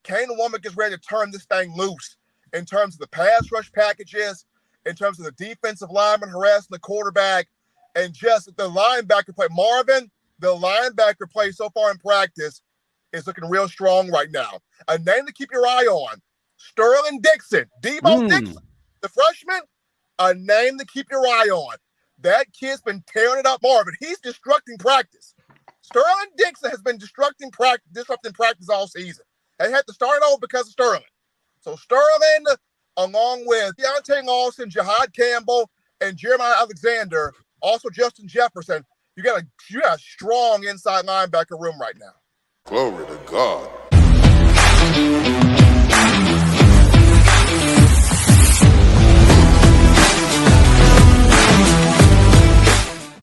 Kane Wommack is ready to turn this thing loose in terms of the pass rush packages, in terms of the defensive lineman harassing the quarterback, and just the linebacker play. Marvin, the linebacker play so far in practice is looking real strong right now. A name to keep your eye on, Sterling Dixon, Dixon, the freshman, a name to keep your eye on. That kid's been tearing it up, Marvin. He's disrupting practice. Sterling Dixon has been disrupting practice all season. They had to start over because of Sterling. So Sterling, along with Deontay Austin, Jihad Campbell, and Jeremiah Alexander, also Justin Jefferson, you got a strong inside linebacker room right now. Glory to God.